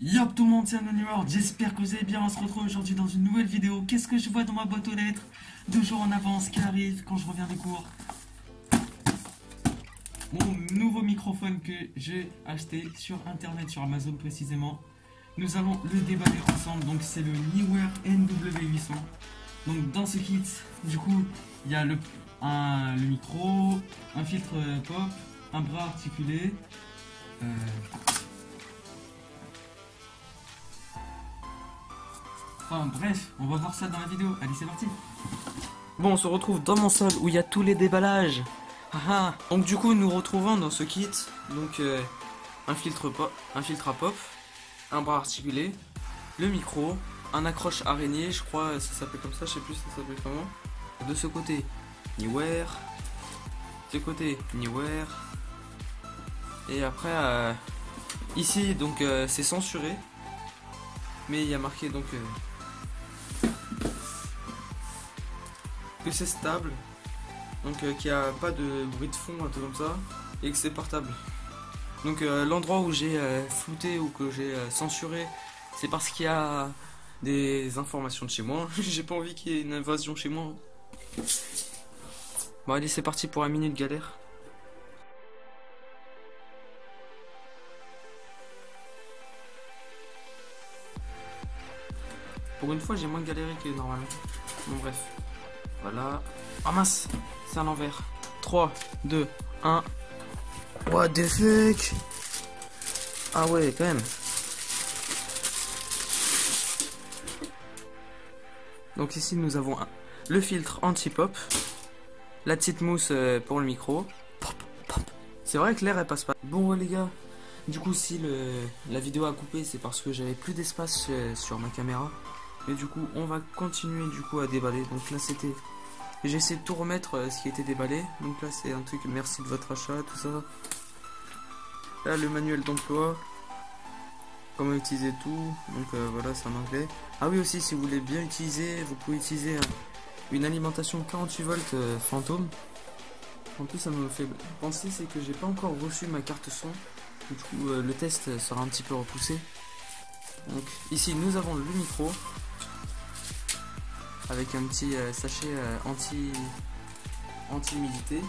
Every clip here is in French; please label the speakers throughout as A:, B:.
A: Yop tout le monde, c'est Anonymous, j'espère que vous allez bien, on se retrouve aujourd'hui dans une nouvelle vidéo. Qu'est-ce que je vois dans ma boîte aux lettres 2 jours en avance qui arrive quand je reviens des cours? Mon nouveau microphone que j'ai acheté sur internet, sur Amazon précisément. Nous allons le déballer ensemble, donc c'est le Neewer NW800. Donc dans ce kit, du coup, il y a le micro, un filtre pop, un bras articulé, enfin bref, on va voir ça dans la vidéo. Allez, c'est parti. Bon, on se retrouve dans mon sol où il y a tous les déballages. Donc du coup, nous retrouvons dans ce kit donc un filtre à pop, un bras articulé, le micro, un accroche araignée, je crois ça s'appelle comme ça, je sais plus si ça s'appelle comment. De ce côté, Neewer. De ce côté, Neewer. Et après, ici donc c'est censuré, mais il y a marqué donc que c'est stable, donc qu'il n'y a pas de bruit de fond, un truc comme ça, et que c'est portable. Donc l'endroit où j'ai flouté ou que j'ai censuré, c'est parce qu'il y a des informations de chez moi. J'ai pas envie qu'il y ait une invasion chez moi. Bon allez, c'est parti pour un minute galère. Pour une fois, j'ai moins galéré que normalement. Bon bref. Voilà. Oh mince, c'est à l'envers. 3, 2, 1. What the fuck? Ah ouais, quand même. Donc ici, nous avons le filtre anti-pop. La petite mousse pour le micro. Pop, pop. C'est vrai que l'air, elle passe pas. Bon les gars, du coup, si la vidéo a coupé, c'est parce que j'avais plus d'espace sur ma caméra. Mais du coup, on va continuer du coup à déballer. Donc là, c'était... J'ai essayé de tout remettre ce qui était déballé. Donc là, c'est un truc, merci de votre achat, tout ça. Là, le manuel d'emploi. Comment utiliser tout. Donc voilà, c'est en anglais. Ah oui, aussi, si vous voulez bien utiliser, vous pouvez utiliser une alimentation 48 volts fantôme. En plus, ça me fait penser, c'est que j'ai pas encore reçu ma carte son. Du coup, le test sera un petit peu repoussé. Donc ici, nous avons le micro. Avec un petit sachet anti-humidité.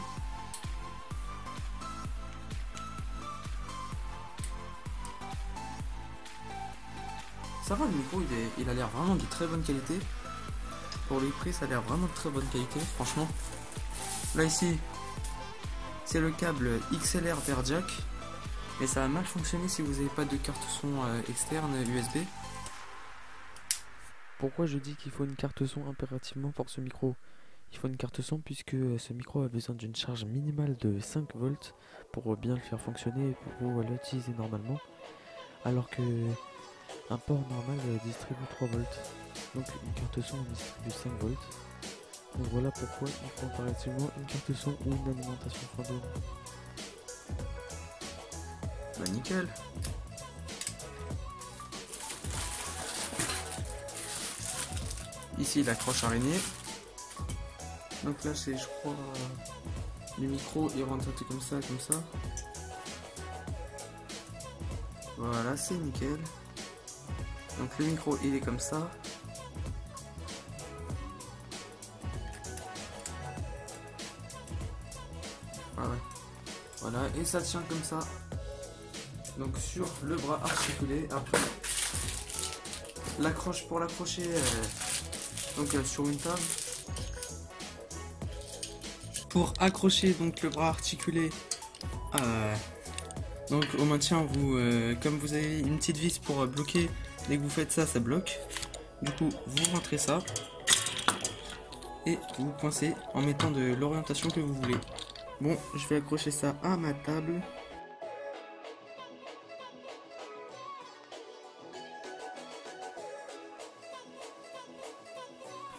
A: Ça va, le micro il a l'air vraiment de très bonne qualité. Pour le prix, ça a l'air vraiment de très bonne qualité, franchement. Là ici, c'est le câble XLR vers jack. Mais ça va mal fonctionner si vous n'avez pas de carte son externe USB.
B: Pourquoi je dis qu'il faut une carte son impérativement pour ce micro? Il faut une carte son puisque ce micro a besoin d'une charge minimale de 5 volts pour bien le faire fonctionner et pour l'utiliser normalement, alors que un port normal distribue 3 volts. Donc une carte son distribue 5 volts. Donc voilà pourquoi il faut impérativement une carte son ou une alimentation fantôme.
A: Bah nickel. Ici l'accroche araignée. Donc là c'est, je crois, les micros ils rentrent comme ça, comme ça. Voilà, c'est nickel. Donc le micro il est comme ça. Voilà, et ça tient comme ça. Donc sur le bras articulé. Après l'accroche pour l'accrocher sur une table. Pour accrocher donc le bras articulé donc au maintien, comme vous avez une petite vis pour bloquer, dès que vous faites ça, ça bloque. Du coup vous rentrez ça et vous coincez en mettant de l'orientation que vous voulez. Bon, je vais accrocher ça à ma table.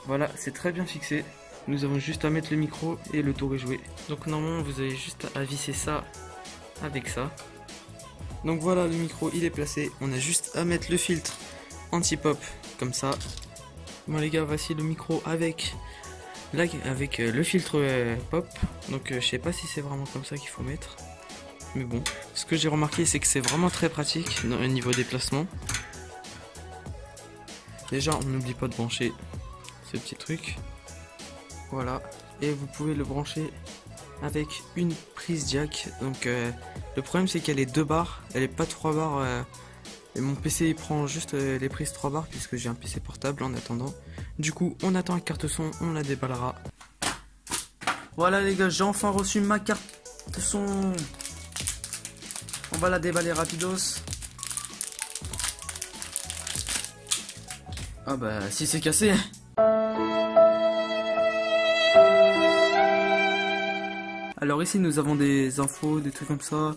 A: Voilà, c'est très bien fixé. Nous avons juste à mettre le micro et le tour est joué. Donc normalement, vous avez juste à visser ça avec ça. Donc voilà, le micro il est placé. On a juste à mettre le filtre anti-pop comme ça. Bon les gars, voici le micro avec le filtre pop. Donc je sais pas si c'est vraiment comme ça qu'il faut mettre. Mais bon, ce que j'ai remarqué, c'est que c'est vraiment très pratique au niveau déplacement. Déjà, on n'oublie pas de brancher ce petit truc. Voilà. Et vous pouvez le brancher avec une prise jack. Donc le problème c'est qu'elle est 2 barres, elle est pas 3 barres. Et mon PC il prend juste les prises 3 barres puisque j'ai un PC portable en attendant. Du coup on attend la carte son, on la déballera. Voilà les gars, j'ai enfin reçu ma carte son. On va la déballer rapidos. Ah bah si c'est cassé. Alors ici nous avons des infos, des trucs comme ça,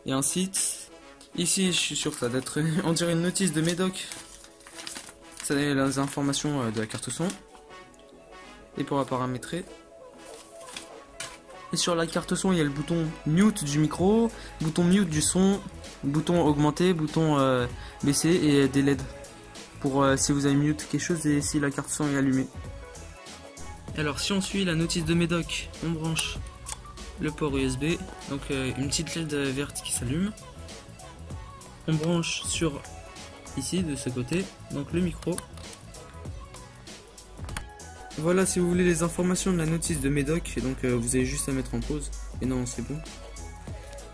A: et un site. Ici je suis sûr que ça doit être, on dirait une notice de Médoc. Ça donne les informations de la carte son. Et pour la paramétrer. Et sur la carte son il y a le bouton mute du micro, bouton mute du son, bouton augmenter, bouton baisser et des LED. Pour si vous avez mute quelque chose et si la carte son est allumée. Alors si on suit la notice de Médoc, on branche le port USB, donc une petite LED verte qui s'allume. On branche sur ici de ce côté, donc le micro. Voilà, si vous voulez les informations de la notice de Médoc, donc vous avez juste à mettre en pause. Et non, c'est bon.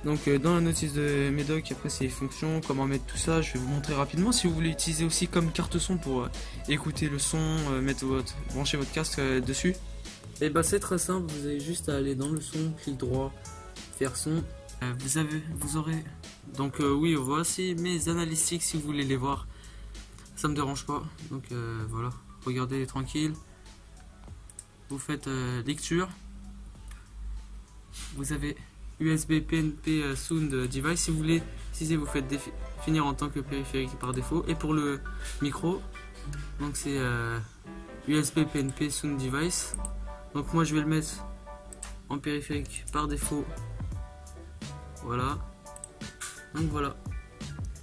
A: Donc dans la notice de Médoc, après c'est les fonctions, comment mettre tout ça, je vais vous montrer rapidement. Si vous voulez utiliser aussi comme carte son pour écouter le son, brancher votre casque dessus. Et bah c'est très simple, vous avez juste à aller dans le son, clic droit, faire son. Vous aurez donc oui, voici mes analytics si vous voulez les voir. Ça me dérange pas. Donc voilà, regardez tranquille. Vous faites lecture. Vous avez USB PNP Sound Device. Si vous voulez utiliser, vous faites définir en tant que périphérique par défaut. Et pour le micro, donc c'est USB PNP Sound Device. Donc moi je vais le mettre en périphérique par défaut. Voilà. Donc voilà.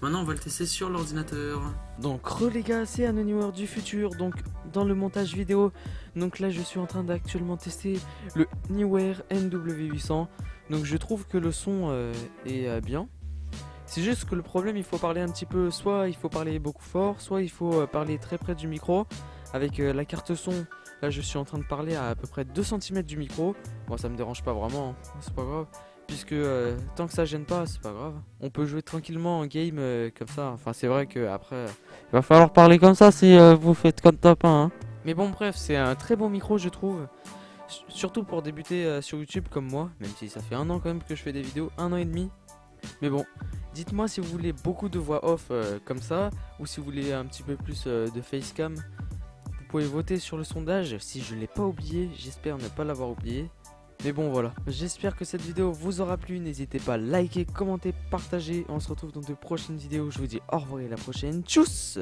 A: Maintenant on va le tester sur l'ordinateur.
B: Donc les gars, c'est Anonymore du futur, donc dans le montage vidéo. Donc là je suis en train d'actuellement tester le Neewer NW800. Donc je trouve que le son est bien. C'est juste que le problème, il faut parler un petit peu, soit il faut parler beaucoup fort, soit il faut parler très près du micro. Avec la carte son, là je suis en train de parler à peu près 2 cm du micro. Bon, ça me dérange pas vraiment, c'est pas grave. Puisque tant que ça gêne pas, c'est pas grave. On peut jouer tranquillement en game comme ça. Enfin, c'est vrai que après, il va falloir parler comme ça si vous faites comme top 1. Hein. Mais bon, bref, c'est un très bon micro, je trouve. Surtout pour débuter sur YouTube comme moi. Même si ça fait 1 an quand même que je fais des vidéos, 1 an et demi. Mais bon, dites-moi si vous voulez beaucoup de voix off comme ça, ou si vous voulez un petit peu plus de facecam. Vous pouvez voter sur le sondage. Si je ne l'ai pas oublié, j'espère ne pas l'avoir oublié. Mais bon voilà, j'espère que cette vidéo vous aura plu, n'hésitez pas à liker, commenter, partager, on se retrouve dans de prochaines vidéos, je vous dis au revoir et à la prochaine, tchuss.